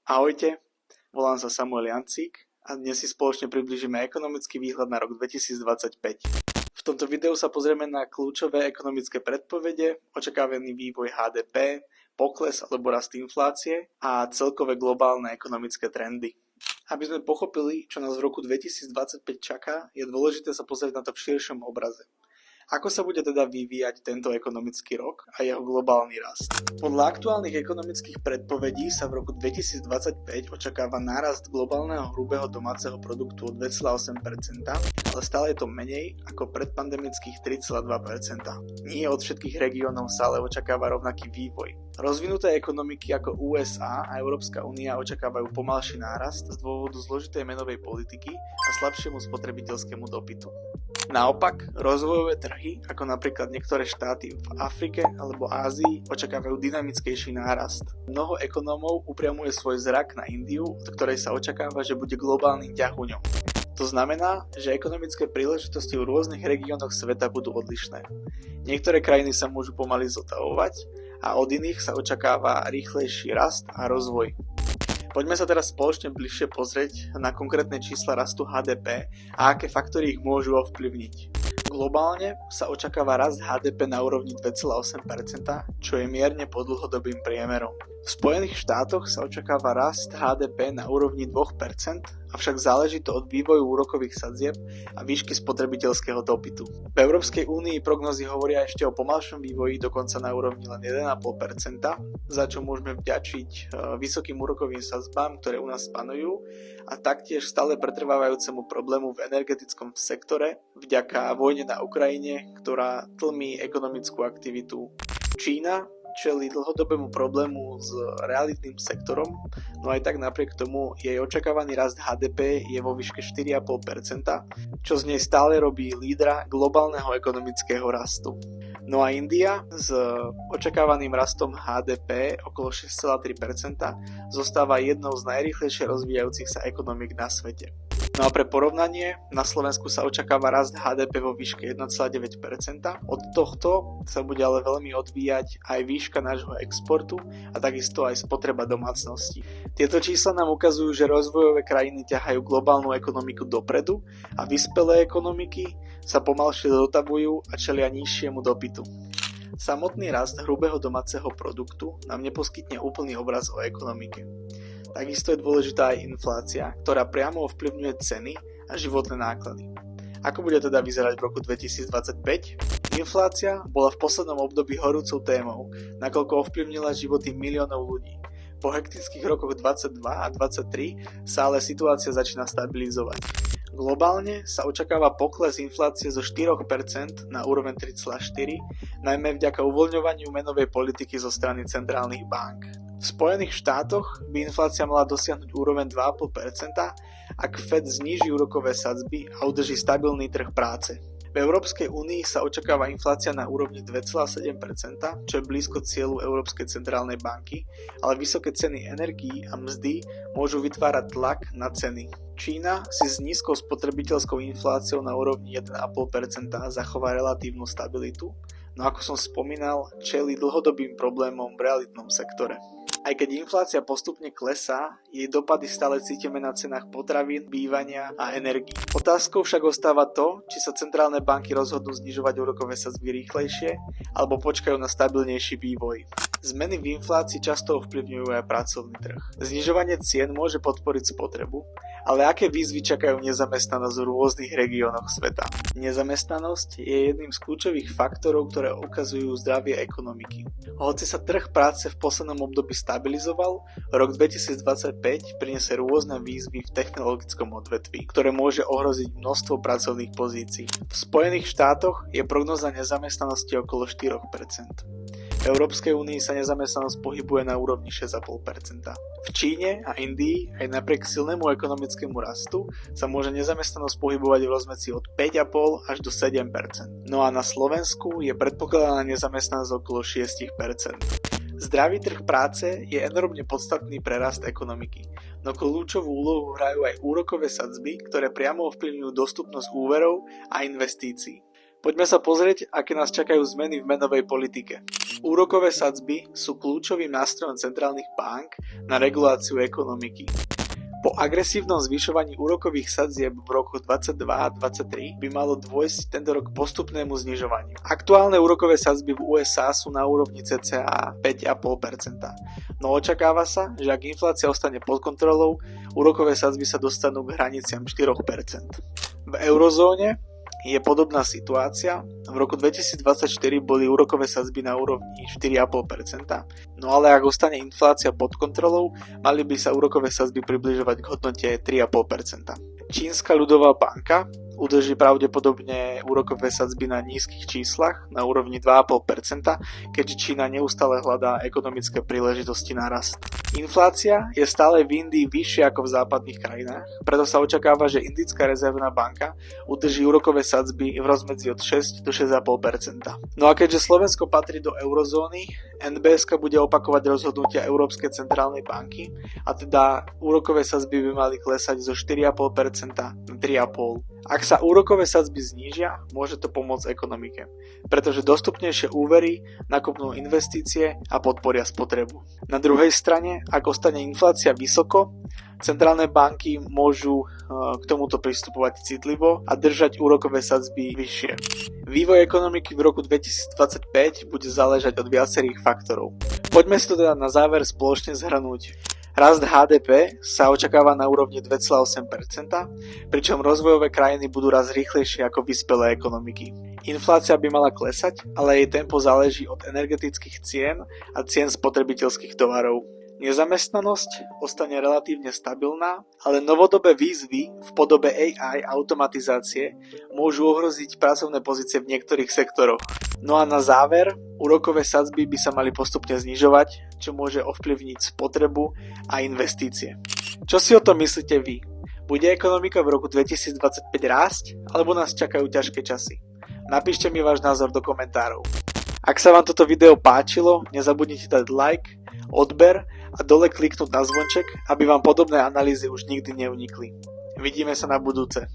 Ahojte, volám sa Samuel Jancík a dnes si spoločne približíme ekonomický výhľad na rok 2025. V tomto videu sa pozrieme na kľúčové ekonomické predpovede, očakávaný vývoj HDP, pokles alebo rast inflácie a celkové globálne ekonomické trendy. Aby sme pochopili, čo nás v roku 2025 čaká, je dôležité sa pozrieť na to v širšom obraze. Ako sa bude teda vyvíjať tento ekonomický rok a jeho globálny rast? Podľa aktuálnych ekonomických predpovedí sa v roku 2025 očakáva nárast globálneho hrubého domáceho produktu o 2,8%, ale stále je to menej ako predpandemických 3,2%. Nie od všetkých regiónov sa ale očakáva rovnaký vývoj. Rozvinuté ekonomiky ako USA a Európska únia očakávajú pomalší nárast z dôvodu zložitej menovej politiky a slabšiemu spotrebiteľskému dopytu. Naopak, rozvojové trhy, ako napríklad niektoré štáty v Afrike alebo Ázii, očakávajú dynamickejší nárast. Mnoho ekonómov upriamuje svoj zrak na Indiu, od ktorej sa očakáva, že bude globálnym ťahuňom. To znamená, že ekonomické príležitosti v rôznych regiónoch sveta budú odlišné. Niektoré krajiny sa môžu pomaly zotavovať a od iných sa očakáva rýchlejší rast a rozvoj. Poďme sa teraz spoločne bližšie pozrieť na konkrétne čísla rastu HDP a aké faktory ich môžu ovplyvniť. Globálne sa očakáva rast HDP na úrovni 2,8%, čo je mierne pod dlhodobým priemerom. V Spojených štátoch sa očakáva rast HDP na úrovni 2%, avšak záleží to od vývoju úrokových sadzieb a výšky spotrebiteľského dopytu. V Európskej únii prognozy hovoria ešte o pomalšom vývoji, dokonca na úrovni len 1,5%, za čo môžeme vďačiť vysokým úrokovým sadzbám, ktoré u nás panujú, a taktiež stále pretrvávajúcemu problému v energetickom sektore vďaka vojne na Ukrajine, ktorá tlmí ekonomickú aktivitu. Čína čelí dlhodobému problému s realitným sektorom, no aj tak napriek tomu jej očakávaný rast HDP je vo výške 4,5%, čo z nej stále robí lídra globálneho ekonomického rastu. No a India s očakávaným rastom HDP okolo 6,3% zostáva jednou z najrýchlejšie rozvíjajúcich sa ekonomík na svete. No a pre porovnanie, na Slovensku sa očakáva rast HDP vo výške 1,9%. Od tohto sa bude ale veľmi odvíjať aj výška nášho exportu a takisto aj spotreba domácností. Tieto čísla nám ukazujú, že rozvojové krajiny ťahajú globálnu ekonomiku dopredu a vyspelé ekonomiky sa pomalšie zotavujú a čelia nižšiemu dopytu. Samotný rast hrubého domáceho produktu nám neposkytne úplný obraz o ekonomike. Takisto je dôležitá aj inflácia, ktorá priamo ovplyvňuje ceny a životné náklady. Ako bude teda vyzerať v roku 2025? Inflácia bola v poslednom období horúcou témou, nakoľko ovplyvnila životy miliónov ľudí. Po hektických rokoch 22 a 23 sa ale situácia začína stabilizovať. Globálne sa očakáva pokles inflácie zo 4% na úroveň 3,4%, najmä vďaka uvoľňovaniu menovej politiky zo strany centrálnych bank. V Spojených štátoch by inflácia mala dosiahnuť úroveň 2,5%, ak Fed zníži úrokové sadzby a udrží stabilný trh práce. V Európskej únii sa očakáva inflácia na úrovni 2,7%, čo je blízko cieľu Európskej centrálnej banky, ale vysoké ceny energií a mzdy môžu vytvárať tlak na ceny. Čína si s nízkou spotrebiteľskou infláciou na úrovni 1,5% zachová relatívnu stabilitu, no ako som spomínal, čelí dlhodobým problémom v realitnom sektore. Aj keď inflácia postupne klesá, jej dopady stále cítime na cenách potravín, bývania a energií. Otázkou však ostáva to, či sa centrálne banky rozhodnú znižovať úrokové sadzby rýchlejšie alebo počkajú na stabilnejší vývoj. Zmeny v inflácii často ovplyvňujú aj pracovný trh. Znižovanie cien môže podporiť spotrebu, ale aké výzvy čakajú nezamestnanosť v rôznych regiónoch sveta? Nezamestnanosť je jedným z kľúčových faktorov, ktoré ukazujú zdravie ekonomiky. Hoci sa trh práce v poslednom období stabilizoval, rok 2025 prinesie rôzne výzvy v technologickom odvetví, ktoré môže ohroziť množstvo pracovných pozícií. V Spojených štátoch je prognóza nezamestnanosti okolo 4%. V Európskej únii sa nezamestnanosť pohybuje na úrovni 6,5%. V Číne a Indii aj napriek silnému ekonomickému rastu sa môže nezamestnanosť pohybovať v rozmedzi od 5,5 až do 7%. No a na Slovensku je predpokladaná nezamestnanosť okolo 6%. Zdravý trh práce je enormne podstatný pre rast ekonomiky, no kľúčovú úlohu hrajú aj úrokové sadzby, ktoré priamo ovplyvňujú dostupnosť úverov a investícií. Poďme sa pozrieť, aké nás čakajú zmeny v menovej politike. Úrokové sadzby sú kľúčovým nástrojom centrálnych bánk na reguláciu ekonomiky. Po agresívnom zvyšovaní úrokových sadzieb v roku 2022 a 2023 by malo dôjsť tento rok postupnému znižovaniu. Aktuálne úrokové sadzby v USA sú na úrovni cca 5,5%. No očakáva sa, že ak inflácia ostane pod kontrolou, úrokové sadzby sa dostanú k hraniciam 4%. V eurozóne je podobná situácia. V roku 2024 boli úrokové sadzby na úrovni 4,5%, no ale ak ostane inflácia pod kontrolou, mali by sa úrokové sadzby približovať k hodnote 3,5%. Čínska ľudová banka udrží pravdepodobne úrokové sadzby na nízkych číslach na úrovni 2,5%, keďže Čína neustále hľadá ekonomické príležitosti na rast. Inflácia je stále v Indii vyššia ako v západných krajinách, preto sa očakáva, že Indická rezervná banka udrží úrokové sadzby v rozmedzi od 6 do 6,5%. No a keďže Slovensko patrí do eurozóny, NBS bude opakovať rozhodnutia Európskej centrálnej banky a teda úrokové sadzby by mali klesať zo 4,5% na 3,5%. Ak sa úrokové sadzby znížia, môže to pomôcť ekonomike, pretože dostupnejšie úvery nakopnú investície a podporia spotrebu. Na druhej strane, ak ostane inflácia vysoko, centrálne banky môžu k tomuto pristupovať citlivo a držať úrokové sadzby vyššie. Vývoj ekonomiky v roku 2025 bude záležať od viacerých faktorov. Poďme si to teda na záver spoločne zhrnúť. Rast HDP sa očakáva na úrovni 2,8%, pričom rozvojové krajiny budú rast rýchlejšie ako vyspelé ekonomiky. Inflácia by mala klesať, ale jej tempo záleží od energetických cien a cien spotrebiteľských tovarov. Nezamestnanosť ostane relatívne stabilná, ale novodobé výzvy v podobe AI a automatizácie môžu ohroziť pracovné pozície v niektorých sektoroch. No a na záver, úrokové sadzby by sa mali postupne znižovať, čo môže ovplyvniť spotrebu a investície. Čo si o tom myslíte vy? Bude ekonomika v roku 2025 rásť, alebo nás čakajú ťažké časy? Napíšte mi váš názor do komentárov. Ak sa vám toto video páčilo, nezabudnite dať like, odber a dole kliknúť na zvonček, aby vám podobné analýzy už nikdy neunikli. Vidíme sa na budúce.